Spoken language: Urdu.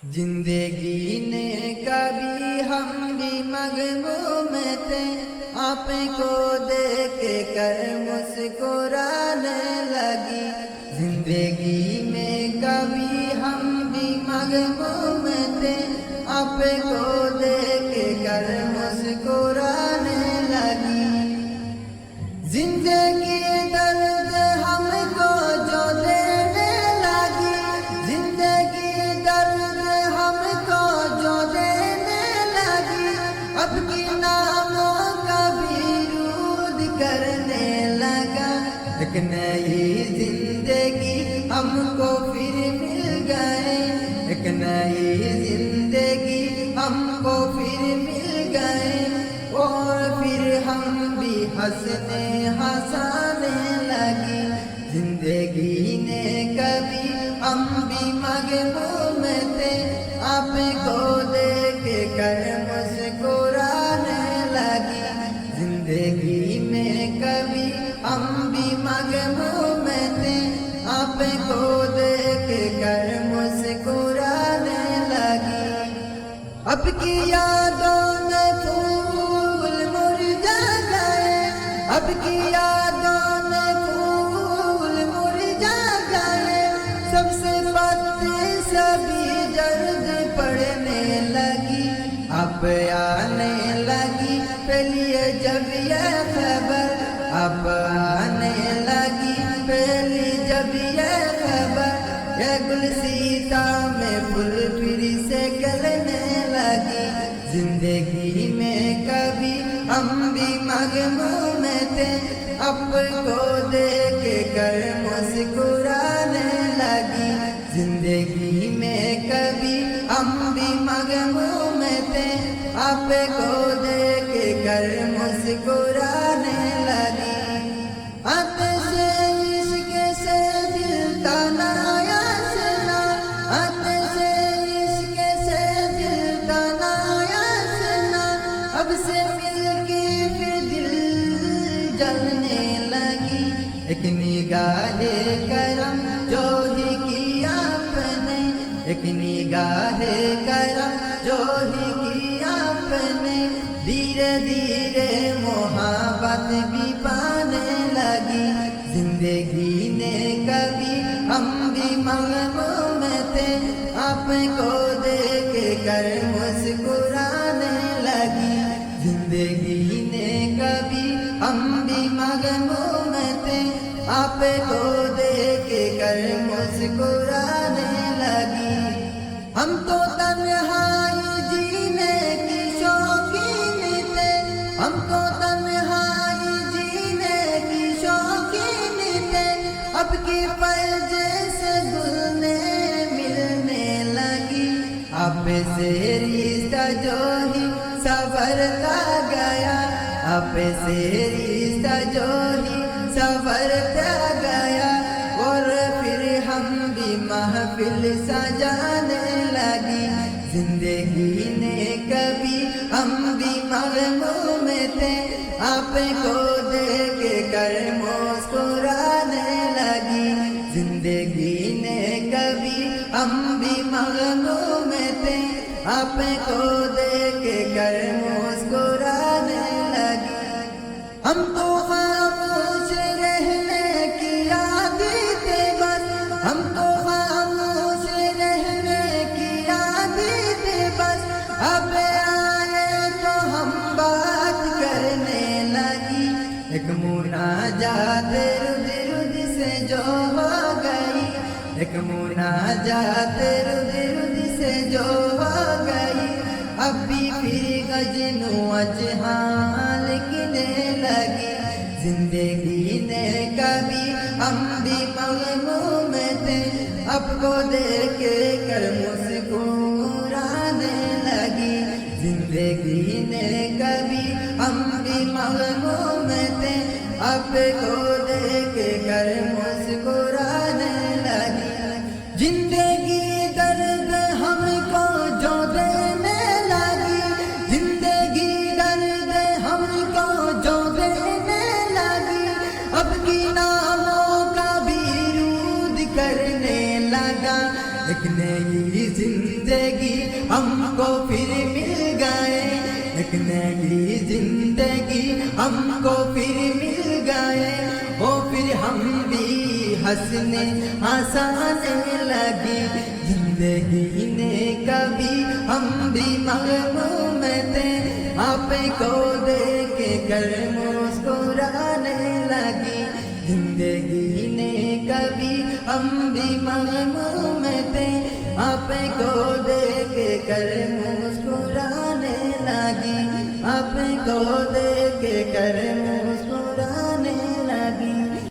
زندگی نے کبھی ہم بھی مغموم تھے، آپ کو دیکھ کر مسکرانے لگی۔ زندگی میں کبھی ہم بھی مغموم تھے، آپ کو دیکھ کر مسکرانے لگی۔ زندگی درد ہم کو جو دینے لگی، زندگی درد ہم کو جو دینے لگی، اب کی ناموں کا بھی رود کرنے لگا۔ ایک نئی زندگی ہم کو پھر مل گئے، ایک نئی زندگی ہم کو پھر مل گئے، اور پھر ہم بھی ہنسنے ہنسانے لگی۔ زندگی نے کبھی ہم بھی مغموم تھے، آپ کو دیکھ کر مسکرانے لگی۔ زندگی میں کبھی ہم بھی مغموم تھے، آپ کو دیکھ کر مسکرانے لگی۔ اب کی یادوں میں پھول مرجھا گئے، اب کی یادوں میں پھول مرجھا گئے، سب سے پتے سبھی جلد پڑنے لگی۔ اب آنے لگی پہلی جب یہ خبر، اب آنے لگی پہلی جب یہ خبر، یہ گلسیتا میں پھول پھر سے گلنے لگی۔ زندگی میں کبھی ہم بھی مغموم تھے، اب کو دیکھ کر مسکرانے لگی۔ زندگی میں کبھی ہم بھی مغموم تھے، اب کو دیکھ کر مسکرانے لگی۔ آتش عشق سے دل تنایا سنا، آتش عشق سے دل تنایا سنا، اب سے مل کے پھر دل جلنے لگی۔ ایک نگاہ کرم جو ہی کیا آپ نے، ایک نگاہ کرم جو ہی کیا آپ نے، دھیرے دھیرے محبت بھی پانے لگی۔ زندگی نے کبھی ہم بھی مغموم تھے، آپ کو دیکھ کر مسکرانے لگی۔ زندگی نے کبھی ہم بھی مغموم تھے، آپ کو دیکھ کر مسکرانے لگی۔ ہم تو تنہائی جینے کی شوقین تھے، ہم تو تنہائی جینے کی شوقین تھے، اب کی پرجے سے گلنے ملنے لگی۔ اب سے رشتہ جو ہی سنورتا گیا، اب سے رشتہ جو ہی سنورتا گیا، اور پھر ہم بھی محفل سجانے لگی۔ زندگی نے کبھی ہم بھی مغموم تھے، آپ کو دیکھ کر مسکرانے لگی۔ زندگی نے کبھی ہم بھی مغموم تھے، آپ کو دیکھ کر مسکرانے لگی۔ ہم تو خاموش رہنے کی عادت ہے بس، ہم تو خاموش رہنے کی عادت ہے بس، اب آئے تو ہم بات کرنے لگی۔ ایک مناجات رد رد سے جو ہو گئی، ایک مناجات رد رد سے جو ہو گئی، اب بھی پھر غزنوں اجہاں لکھنے لگی۔ زندگی نے کبھی ہم بھی مغموم تھے، اب کو دیکھ کر مسکرانے لگی۔ زندگی نے کبھی ہم بھی مغموم تھے، اب کو دیکھ کر مسکرانے لگی۔ زندگی درد ہم کو جو دینے لگی، زندگی درد ہم کو جو دینے لگی، اب کی ناموں کا بھی رود کرنے لگا۔ ایک نئی زندگی نئی زندگی ہم کو پھر مل گئے، وہ پھر ہم بھی ہنسنے ہنسانے لگی، زندگی نے کبھی ہم بھی مغموم تھے، آپ کو دیکھ کر مسکرانے لگی، زندگی نے کبھی ہم بھی مغموم تھے، آپ کو دیکھ کر مسکرانے لگی، آپ کو دیکھ کر مسکرانے